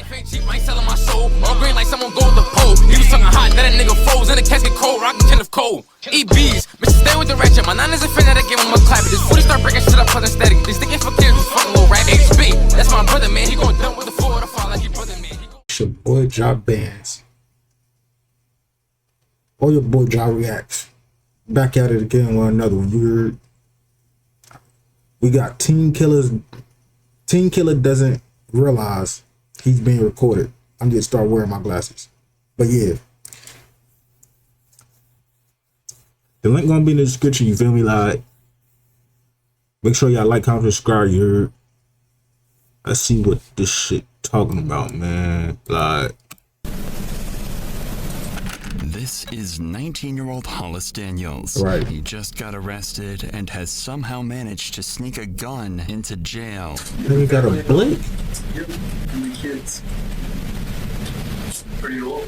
fake cheap, might sell my soul. All green like someone go with the pole. He was talking hot, that nigga froze in the casket cold. Rockin' Kenneth Cole. EBs, Mr. Stay with the ratchet. My nine is a fan that I give him a clap. This 40 start breaking shit up, fucking static. They sticking for kids with fucking little rap. HB, that's my brother, man. He gon' dump with the floor of the fall like your brother, man. It's your boy Job Bandz. Or your boy Job Reacts. Back at it again with another one. You heard? We got Teen Killers. Teen Killer doesn't realize he's being recorded. I'm gonna start wearing my glasses. But yeah. The link gonna be in the description, you feel me? Like, make sure y'all like, comment, subscribe. You heard? Let's see what this shit talking about, man. Like, this is 19-year-old Hollis Daniels. Right. He just got arrested and has somehow managed to sneak a gun into jail. then you got a blink. Yep, and the kids. Pretty old.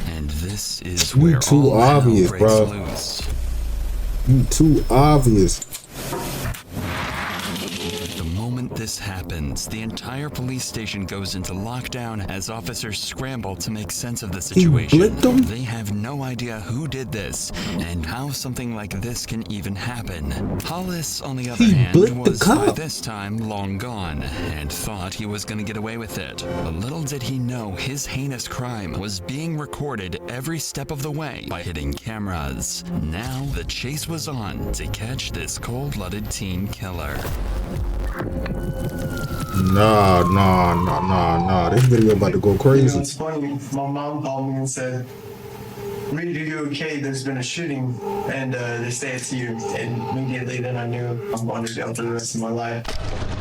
And this is You where too all hell obvious, breaks bro. loose. You too obvious. The moment this happens, the entire police station goes into lockdown as officers scramble to make sense of the situation. blinked him? They have no idea who did this and how something like this can even happen. Hollis, on the other He hand, blinked the was by cop. this time long gone and thought he was going to get away with it. But little did he know his heinous crime was being recorded every step of the way by hidden cameras. Now the chase was on to catch this cold-blooded teen killer. Nah. This video about to go You know, crazy. it's funny. My mom called me and said, "Reed, are you okay? There's been a shooting, and they say it's you." And immediately then I knew I'm going to jail for the rest of my life.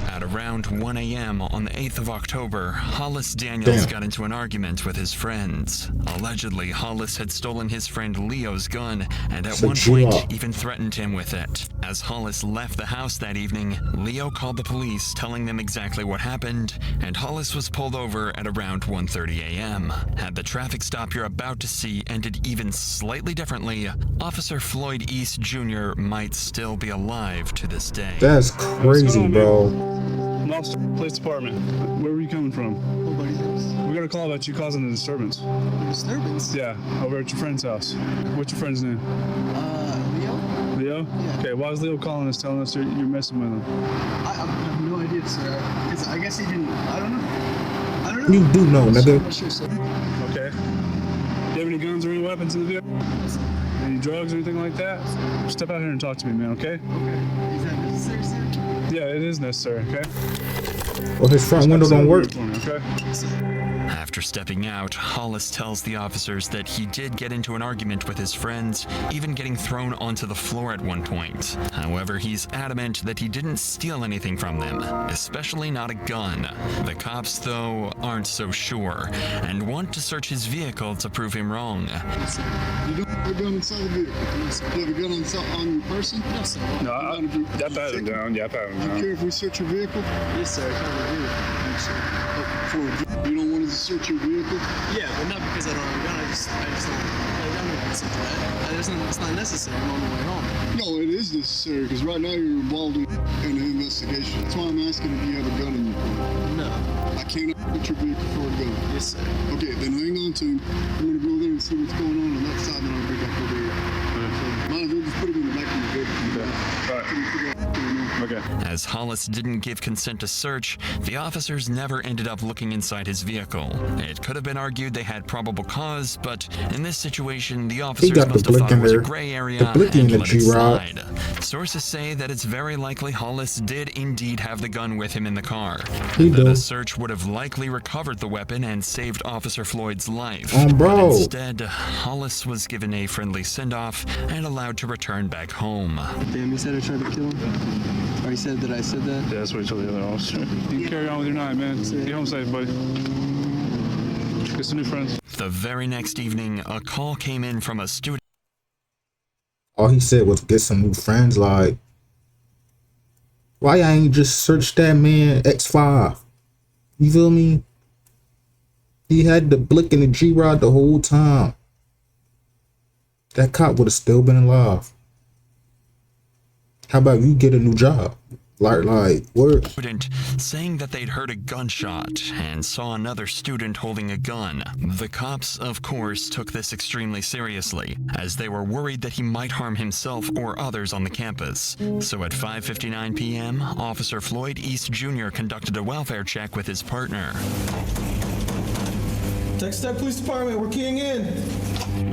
At around 1 a.m. on the 8th of October, Hollis Daniels Damn. got into an argument with his friends. Allegedly, Hollis had stolen his friend Leo's gun and at So one chill point out. even threatened him with it. As Hollis left the house that evening, Leo called the police telling them exactly what happened, and Hollis was pulled over at around 1:30 a.m. Had the traffic stop you're about to see ended even slightly differently, Officer Floyd East Jr. might still be alive to this day. That's crazy, bro. I'm Officer, Police Department. Where were you coming from? Nobody's house. We got a call about you causing a disturbance. Disturbance? Yeah, over at your friend's house. What's your friend's name? Leo? Leo? Yeah. Okay, why is Leo calling us telling us you're messing with him? I have no idea, sir. Because I guess he didn't. I don't know. You do know, I'm nigga. not sure, sir. Okay. Do you have any guns or any weapons in the vehicle? Any drugs or anything like that? Step out here and talk to me, man, okay? Okay. Is that necessary, sir? Yeah, it is necessary, okay? Well, his front window don't work. For me, okay? After stepping out, Hollis tells the officers that he did get into an argument with his friends, even getting thrown onto the floor at one point. However, he's adamant that he didn't steal anything from them, especially not a gun. The cops, though, aren't so sure, and want to search his vehicle to prove him wrong. You don't have a gun inside the vehicle. You have a gun on your person? No, sir. No, I pat him down. Yeah, I pat him I don't down. care if we search your vehicle. Yes, sir. I probably do. You don't want us to search your vehicle? Yeah, but not because I don't have a gun. I just don't. I'm not consent to that. It's not necessary. I'm on the way home. No, it is necessary because right now you're involved in an investigation. That's why I'm asking if you have a gun in your car. No. I cannot put your vehicle for a gun. Yes, sir. Okay, then hang on to him. I'm gonna go there and see what's going on that side, and I'll bring up over here. Might as well just put him in the back of the vehicle. Okay. As Hollis didn't give consent to search, the officers never ended up looking inside his vehicle. It could have been argued they had probable cause, but in this situation, the officers got the must have blick thought it in was a there. gray area The blick in and the let it G-Rod. slide. Sources say that it's very likely Hollis did indeed have the gun with him in the car. He That a does. search would have likely recovered the weapon and saved Officer Floyd's life. Bro. But instead, Hollis was given a friendly send-off and allowed to return back home. Damn, he said I tried to kill him? Or he said that I said that? Yeah, that's what he told the other officer. You can carry on with your night, man. Get home safe, buddy. Get some new friends. The very next evening, a call came in from a student. All he said was get some new friends. Like, why I ain't just searched that man X5? You feel me? He had the blick in the G-Rod the whole time. That cop would have still been alive. How about you get a new job? Like what? Student saying that they'd heard a gunshot and saw another student holding a gun. The cops, of course, took this extremely seriously, as they were worried that he might harm himself or others on the campus. So at 5:59 p.m., Officer Floyd East Jr. conducted a welfare check with his partner. Texas Police Department, we're keying in.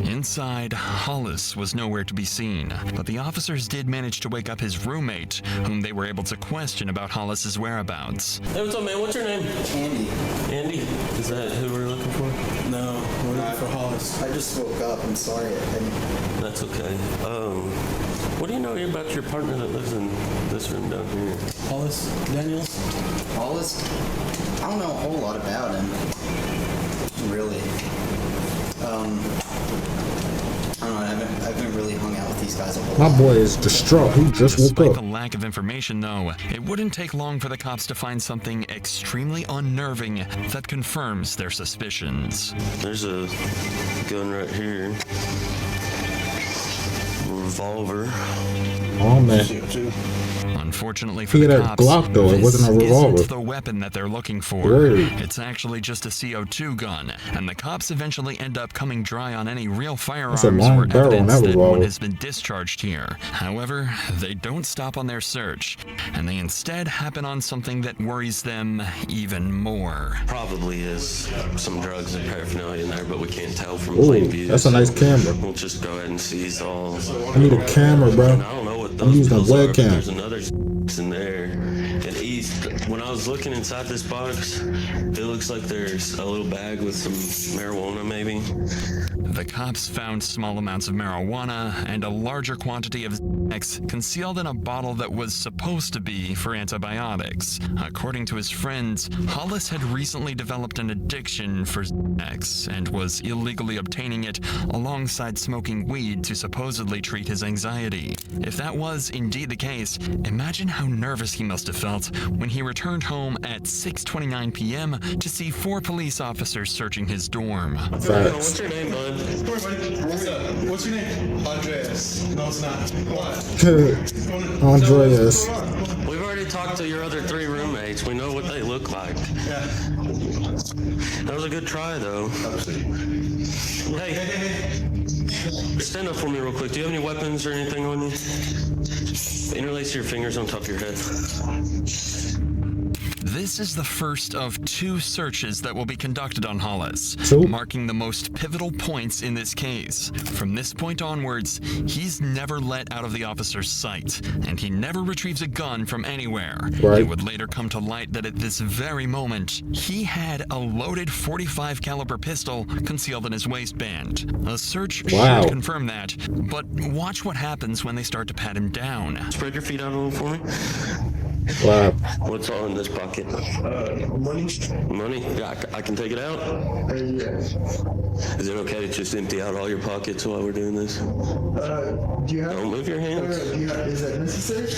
Inside, Hollis was nowhere to be seen, but the officers did manage to wake up his roommate, whom they were able to question about Hollis's whereabouts. Hey, what's up, man? What's your name? Andy. Andy? Is that who we're looking for? No, we're looking for Hollis. I just woke up. I'm sorry. That's okay. What do you know about your partner that lives in this room down here? Hollis Daniels? Hollis? I don't know a whole lot about him. Really. I don't know, I haven't really hung out with these guys a whole lot. My boy is distraught. He just woke Despite up. the lack of information, though, it wouldn't take long for the cops to find something extremely unnerving that confirms their suspicions. There's a gun right here. Revolver. Oh man. Unfortunately for He the had a cops, Glock, though. It this wasn't a revolver. isn't the weapon that they're looking for. Word. It's actually just a CO2 gun, and the cops eventually end up coming dry on any real firearms long or barrel on evidence that that one revolver. has been discharged here. However, they don't stop on their search, and they instead happen on something that worries them even more. Probably is some drugs and paraphernalia in there, but we can't tell from Ooh, plain view. that's a nice camera. We'll just go ahead and seize all. I need a camera, bro. And I don't know what I'm those using a pills are, but webcam. there's another in there. And East, when I was looking inside this box, it looks like there's a little bag with some marijuana, maybe. The cops found small amounts of marijuana and a larger quantity of Xanax concealed in a bottle that was supposed to be for antibiotics. According to his friends, Hollis had recently developed an addiction for Xanax and was illegally obtaining it alongside smoking weed to supposedly treat his anxiety. If that was indeed the case, imagine how nervous he must have felt when he returned home at 6:29 p.m. to see 4 police officers searching his dorm. What's your name, bud? What's up? What's your name? Andreas. No, it's not. What? Andreas. We've already talked to your other 3 roommates. We know what they look like. Yeah. That was a good try, though. Hey, stand up for me real quick. Do you have any weapons or anything on you? Interlace your fingers on top of your head. This is the first of 2 searches that will be conducted on Hollis, So? marking the most pivotal points in this case. From this point onwards, he's never let out of the officer's sight, and he never retrieves a gun from anywhere. Right. It would later come to light that at this very moment, he had a loaded .45 caliber pistol concealed in his waistband. A search Wow. should confirm that, but watch what happens when they start to pat him down. Spread your feet out a little for me. Wow. What's all in this pocket? Money? Money? Yeah, I can take it out? Yeah. Is it okay to just empty out all your pockets while we're doing this? Do you have? Don't move your hands. Is that necessary?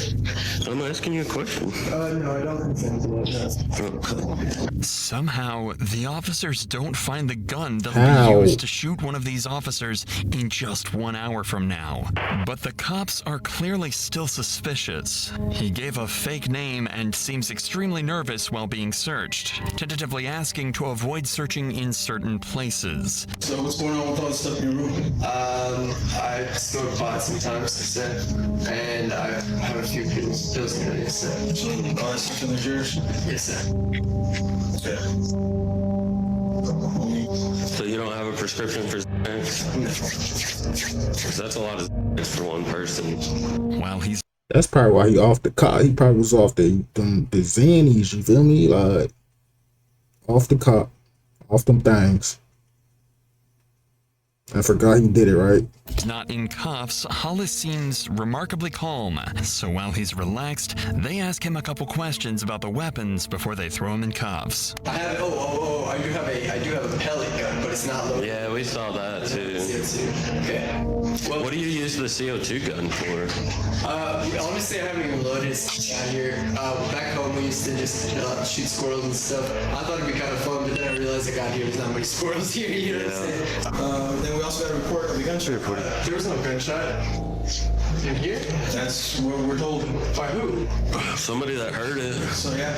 I'm asking you a question. No, I don't think so. Somehow, the officers don't find the gun that How? will be used to shoot one of these officers in just 1 hour from now. But the cops are clearly still suspicious. He gave a fake name and seems extremely nervous while being searched, tentatively asking to avoid searching in certain places. So what's going on with all the stuff in your room? I smoke pot sometimes, and I have a few pills in there, yes, sir. All that stuff in there's yours? Yes, sir. So you don't have a prescription for Xanax? 'Cause that's a lot of Xanax for one person. While he's That's probably why he off the cop. He probably was off the Xannies, you feel me? Like, off the cop. Off them things. I forgot he did it, right? not in cuffs, Hollis seems remarkably calm. So while he's relaxed, they ask him a couple questions about the weapons before they throw him in cuffs. I have. I do have a pellet gun, but it's not loaded. Yeah, we saw that too. CO2. Okay. Well, What do you use the CO2 gun for? honestly, I haven't even loaded it out here. Back home, we used to just shoot squirrels and stuff. I thought it'd be kind of fun, but then I realized I got here, there's not many squirrels here. You know what I'm saying? Then we also got a report of a gunshot. There was no gunshot. In here? That's what we're told. By who? Somebody that heard it. So yeah.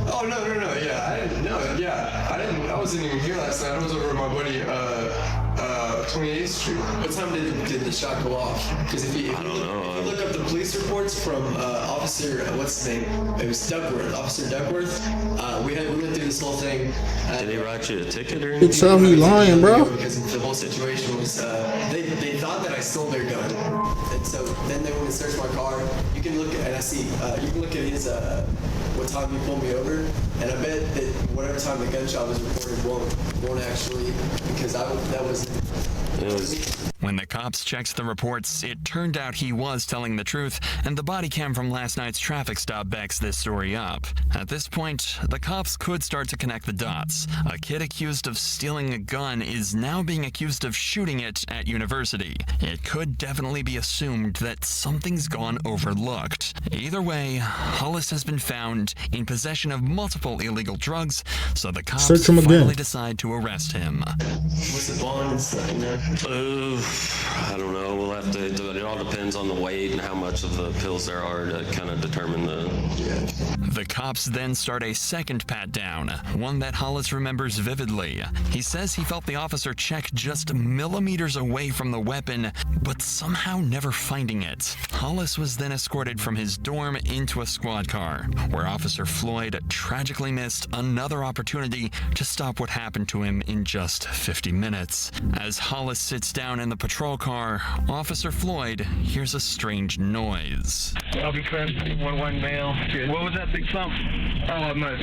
Oh, no. Yeah, I didn't know. Yeah, I wasn't even here last night. I was over at my buddy, 28th Street. What time did the shot go off? Because if you look up the police reports from Officer, what's his name? It was Duckworth, Officer Duckworth. We went through this whole thing. Did he write you a ticket or anything? It's how he lying, bro. Because the whole situation was, they thought that I stole their gun. And so then they went and searched my car. You can look at, you can look at his, what time he pulled me over, and I bet that whatever time the gunshot was reported won't actually, because that was. When the cops checked the reports, it turned out he was telling the truth, and the body cam from last night's traffic stop backs this story up. At this point, the cops could start to connect the dots. A kid accused of stealing a gun is now being accused of shooting it at university. It could definitely be assumed that something's gone overlooked. Either way, Hollis has been found in possession of multiple illegal drugs, so the cops finally decide to arrest him. What's the bond and stuff, you know? I don't know. We'll have to. It all depends on the weight and how much of the pills there are to kind of determine the. Yeah. The cops then start a second pat down, one that Hollis remembers vividly. He says he felt the officer check just millimeters away from the weapon, but somehow never finding it. Hollis was then escorted from his dorm into a squad car, where Officer Floyd tragically missed another opportunity to stop what happened to him in just 50 minutes. As Hollis sits down in the patrol car, Officer Floyd hears a strange noise. I'll be friends. 1-1 male. What was that big thump? Oh, my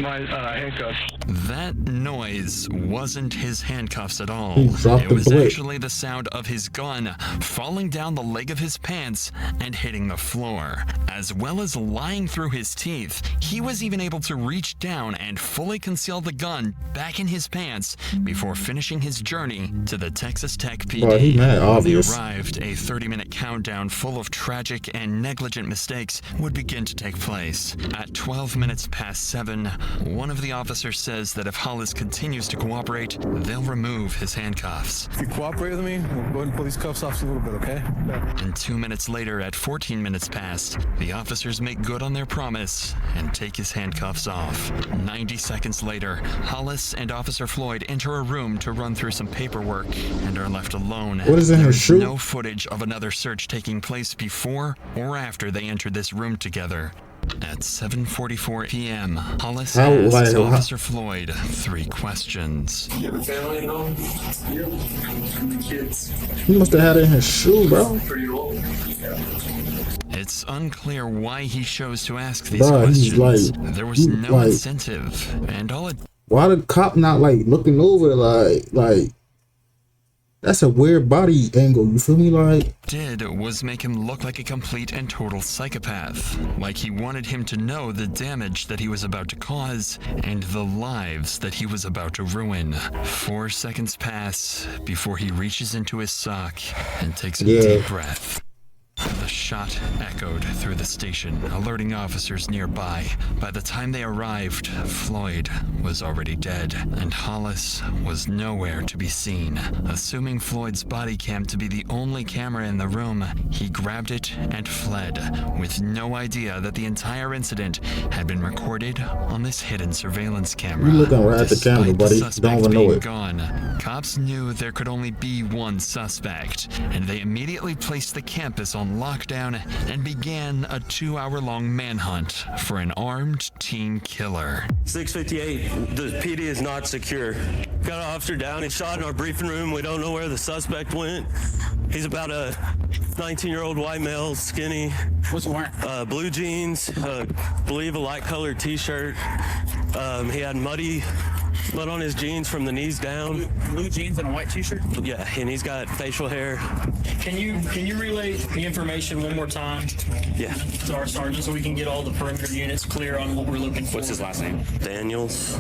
handcuffs. That noise wasn't his handcuffs at all. It was actually the sound of his gun falling down the leg of his pants and hitting the floor. As well as lying through his teeth, he was even able to reach down and fully conceal the gun back in his pants before finishing his journey to the Texas Tech PD. Bro, he mad obvious. When he arrived, a 30-minute countdown full of tragic and negligent mistakes would begin to take place. At 12 minutes past 7, one of the officers says that if Hollis continues to cooperate, they'll remove his handcuffs. If you cooperate with me, we'll go ahead and pull these cuffs off a little bit, okay? And 2 minutes later, at 14 minutes past, the officers make good on their promise and take his handcuffs off. 90 seconds later, Hollis and Officer Floyd enter a room to run through some paperwork and are left alone. What is in her shoe? No footage of another search taking place before or after they entered this room together. At 7:44 p.m., Hollis asks Officer Floyd 3 questions. You have a family at home? Yep. Kids. He must have had it in his shoe, bro. Pretty old. It's unclear why he chose to ask these questions. There was no incentive, and all it. Why the cop not looking over like? That's a weird body angle, you feel me? Did was make him look like a complete and total psychopath. Like he wanted him to know the damage that he was about to cause and the lives that he was about to ruin. 4 seconds pass before he reaches into his sock and takes a deep breath. The shot echoed through the station, alerting officers nearby. By the time they arrived, Floyd was already dead, and Hollis was nowhere to be seen. Assuming Floyd's body cam to be the only camera in the room, he grabbed it and fled, with no idea that the entire incident had been recorded on this hidden surveillance camera. You looking right at the camera, buddy. Don't even know it. Gone, cops knew there could only be one suspect, and they immediately placed the campus on lockdown and began a 2-hour-long manhunt for an armed teen killer. 658, the PD is not secure. Got an officer down, he shot in our briefing room. We don't know where the suspect went. He's about a 19-year-old white male, skinny. What's he wearing? Blue jeans, believe a light-colored t-shirt. He had mud on his jeans from the knees down. Blue jeans and a white t-shirt? Yeah, and he's got facial hair. Can you relay the information one more time? Yeah. To our sergeant so we can get all the perimeter units clear on what we're looking for. What's his last name? Daniel's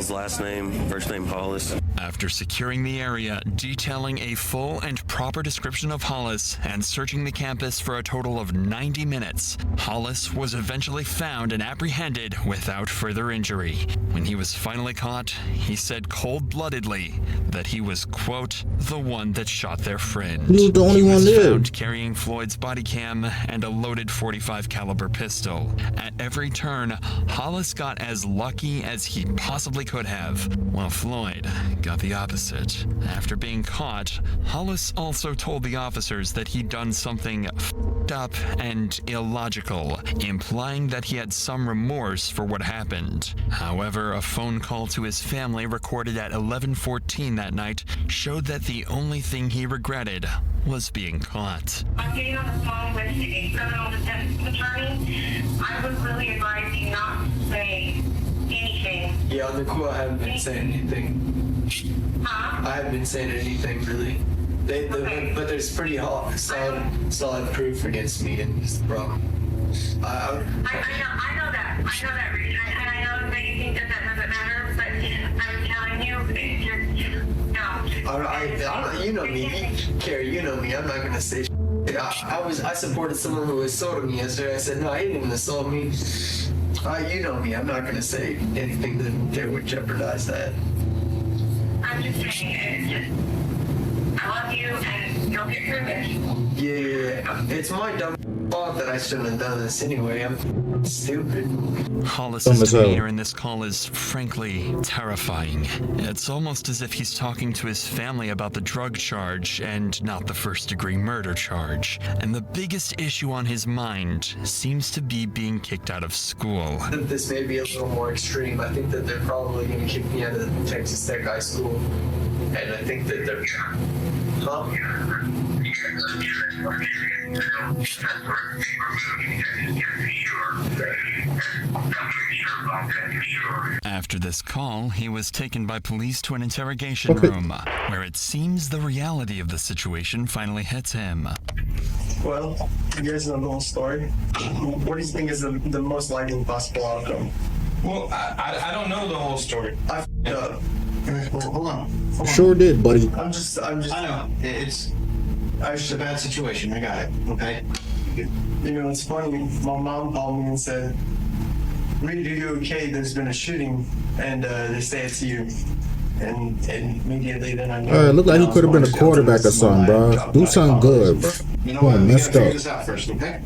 last name, first name Hollis. After securing the area, detailing a full and proper description of Hollis, and searching the campus for a total of 90 minutes, Hollis was eventually found and apprehended without further injury. When he was finally caught, he said cold-bloodedly that he was, quote, the one that shot their friend. He was the only one there. Found carrying Floyd's body cam and a loaded .45 caliber pistol. At every turn, Hollis got as lucky as he possibly could have, while Floyd got the opposite. After being caught, Hollis also told the officers that he'd done something f***ed up and illogical, implying that he had some remorse for what happened. However, a phone call to his family recorded at 11:14 that night showed that the only thing he regretted was being caught. I'm getting on the phone with a criminal defense attorney. I would really advise you not to say anything. Yeah, on the cool, I haven't been saying anything. Huh? I haven't been saying anything really. But there's pretty solid proof against me, and it's the problem. I know that, Reed. And I know that you think that doesn't matter, but I'm telling you, no. You know me, Carrie. You know me. I'm not gonna say. I supported someone who assaulted me yesterday. I said no, he didn't even assault me. You know me. I'm not gonna say anything that would jeopardize that. I'm just saying, I love you, and you'll get through this. Yeah. It's my dumb fault that I shouldn't have done this anyway. I'm stupid. Hollis's demeanor in this call is frankly terrifying. It's almost as if he's talking to his family about the drug charge and not the first-degree murder charge. And the biggest issue on his mind seems to be being kicked out of school. This may be a little more extreme. I think that they're probably going to kick me out of Texas Tech High School. And I think that they're... Huh? After this call, he was taken by police to an interrogation room, where it seems the reality of the situation finally hits him. Well, you guys know the whole story. What do you think is the most likely possible outcome? Well, I don't know the whole story. I f***ed up. Well, hold on. Sure did, buddy. I'm just. I know. It's a bad situation. I got it. Okay. You know, it's funny. My mom called me and said, "Reed, are you okay? There's been a shooting, and they say it's you." And immediately then I knew. All right, look like he could have been a quarterback or something, bro. Do something good, bro. You know what? We gotta figure this up. out first, okay?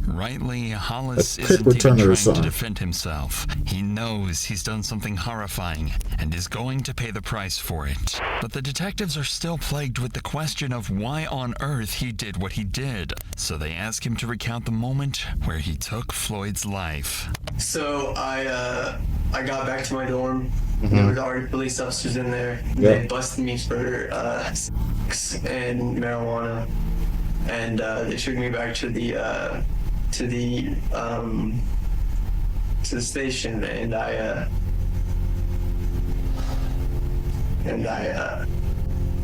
Rightly, Hollis A kick isn't even returner or trying to something. defend himself. He knows he's done something horrifying and is going to pay the price for it. But the detectives are still plagued with the question of why on earth he did what he did. So they ask him to recount the moment where he took Floyd's life. So I got back to my dorm. There was already police officers in there. They busted me for sex and marijuana, and they took me back to the station, and I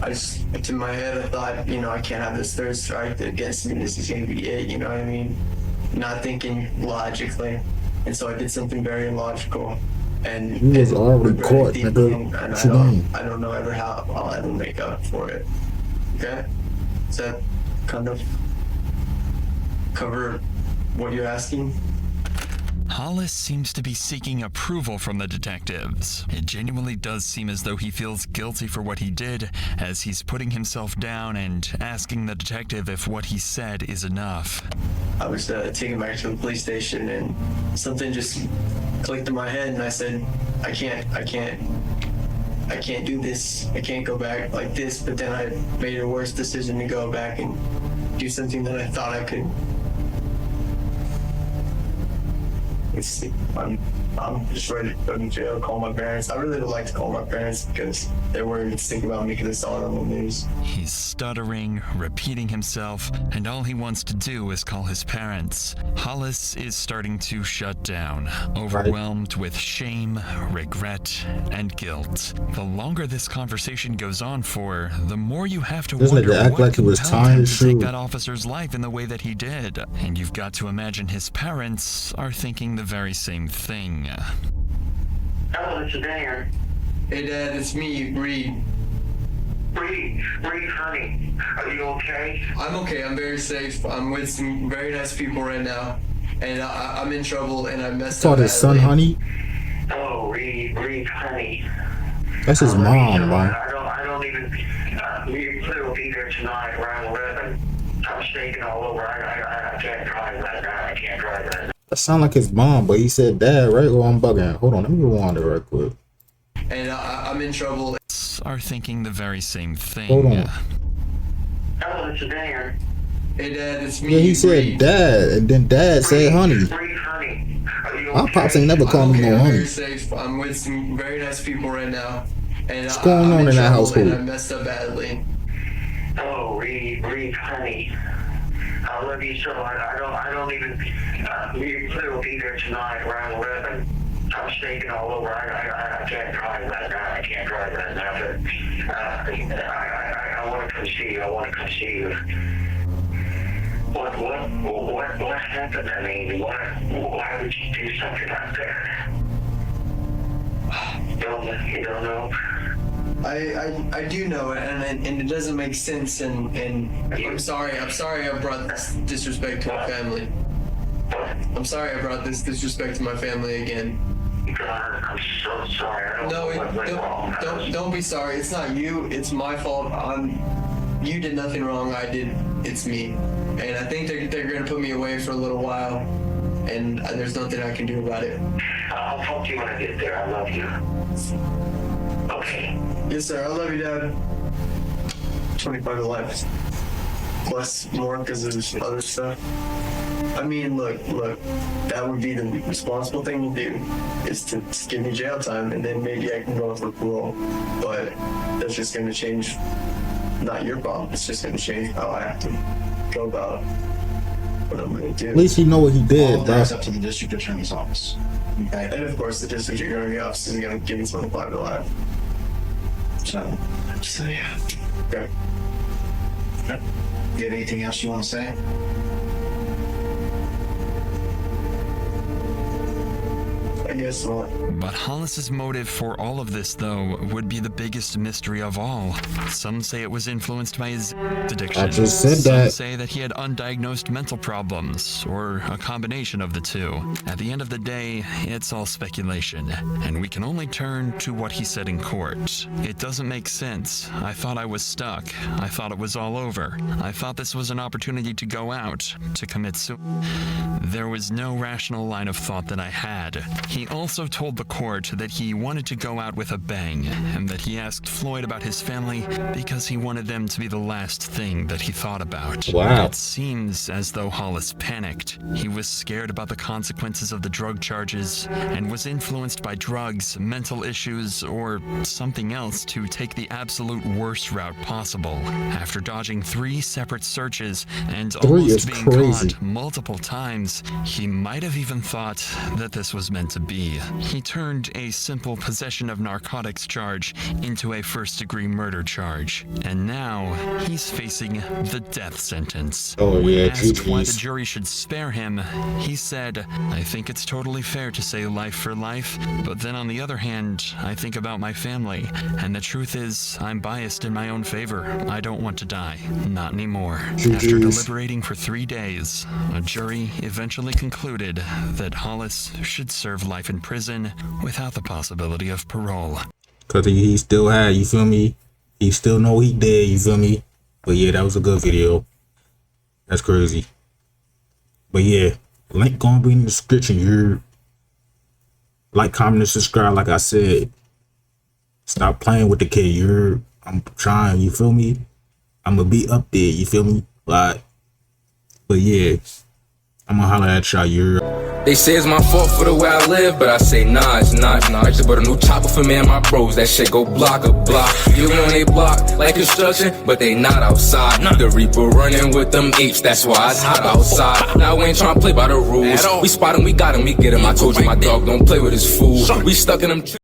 just, in my head, I thought, you know, I can't have this third strike against me. This is gonna be it. You know what I mean? Not thinking logically, and so I did something very illogical. And He was already caught, nigga. And I don't know ever how I'll ever make up for it. Okay? Does that kind of cover what you're asking? Hollis seems to be seeking approval from the detectives. It genuinely does seem as though he feels guilty for what he did, as he's putting himself down and asking the detective if what he said is enough. I was taken back to the police station, and something just clicked in my head, and I said, I can't do this. I can't go back like this. But then I made a worse decision to go back and do something that I thought I could. I'm just ready to go to jail, call my parents. I really would like to call my parents because they're worried and thinking about me because they saw it on the news. He's stuttering, repeating himself, and all he wants to do is call his parents. Hollis is starting to shut down, overwhelmed with shame, regret, and guilt. The longer this conversation goes on for, the more you have to Doesn't wonder it act what like he was compelled tying him his to take shoe? that officer's life in the way that he did. And you've got to imagine his parents are thinking the very same thing. Hello, this is Dan. Hey, Dad, it's me, Reed. Reed, honey, are you okay? I'm okay. I'm very safe. I'm with some very nice people right now, and I'm in trouble, and I messed up. Thought his son, honey. Oh, Reed, honey. That's his mom, man. I don't even. Reed will be there tonight around 11. I'm shaking all over. I can't drive right now. I can't drive right now. That sound like his mom, but he said dad, right? Or I'm bugging. Hold on, let me rewind it right quick. And I'm in trouble. Are thinking the very same thing. Hold on. Oh, it's Dan. Hey, Dad, it's me. Yeah, he said Reed. dad, and then dad said honey. Reed, honey, are you okay? My pops ain't never called me no I'm honey. very safe. I'm with some very nice people right now, and What's going on in that trouble, household? And I messed up badly. Oh, Reed, honey. I love you so. I don't even. Reed will be there tonight around 11. I'm shaking all over. I can't drive right now. I can't drive right now. But I want to come see you. I want to come see you. What happened? I mean, why would you do something like that? You don't know? I do know it, and it doesn't make sense, and I'm sorry I brought this disrespect to my family. I'm sorry I brought this disrespect to my family again. God, I'm so sorry. I don't know what went wrong. Don't be sorry. It's not you. It's my fault. You did nothing wrong. I did. It's me. And I think they're gonna put me away for a little while, and there's nothing I can do about it. I'll talk to you when I get there. I love you. Okay. Yes, sir. I love you, Dad. 25 to life. Plus more because of other stuff. I mean, look, that would be the responsible thing to do, is to give me jail time, and then maybe I can go for parole. But that's just going to change, not your problem, it's just going to change how I have to go about what I'm going to do. At least you know what he did, All of bro. that's up to the district attorney's office. Okay? And of course, the district attorney's office is going to give me 25 to life. So yeah. Okay. You have anything else you want to say? I guess not. But Hollis's motive for all of this, though, would be the biggest mystery of all. Some say it was influenced by his addiction. I just said Some that. say that he had undiagnosed mental problems, or a combination of the two. At the end of the day, it's all speculation, and we can only turn to what he said in court. It doesn't make sense. I thought I was stuck. I thought it was all over. I thought this was an opportunity to go out, to commit suicide. There was no rational line of thought that I had. He also told the court that he wanted to go out with a bang, and that he asked Floyd about his family because he wanted them to be the last thing that he thought about. Wow. It seems as though Hollis panicked. He was scared about the consequences of the drug charges, and was influenced by drugs, mental issues, or something else to take the absolute worst route possible. After dodging 3 separate searches and 3 almost is being crazy. caught multiple times, he might have even thought that this was meant to be. He turned a simple possession of narcotics charge into a first-degree murder charge, and now he's facing the death sentence. Oh, When yeah, asked why the GGs. jury should spare him, he said, "I think it's totally fair to say life for life, but then on the other hand, I think about my family, and the truth is, I'm biased in my own favor. I don't want to die. Not anymore." After GGs. deliberating for 3 days, a jury eventually concluded that Hollis should serve life in prison without the possibility of parole. Cause he still had, you feel me? He still know he did, you feel me? But yeah, that was a good video. That's crazy. But yeah, link gonna be in the description. You're like, comment, and subscribe. Like I said, stop playing with the kid. I'm trying, you feel me? I'm gonna be up there, you feel me? Like, but yeah, I'm gonna holler at y'all. They say it's my fault for the way I live, but I say nah, it's not. I just bought a new chopper for me and my bros. That shit go block a block. You on they block like construction, but they not outside. The Reaper running with them apes, that's why it's hot outside. Now we ain't tryna play by the rules. We spot him, we got him, we get him. I told you my dog don't play with his food. We stuck in them.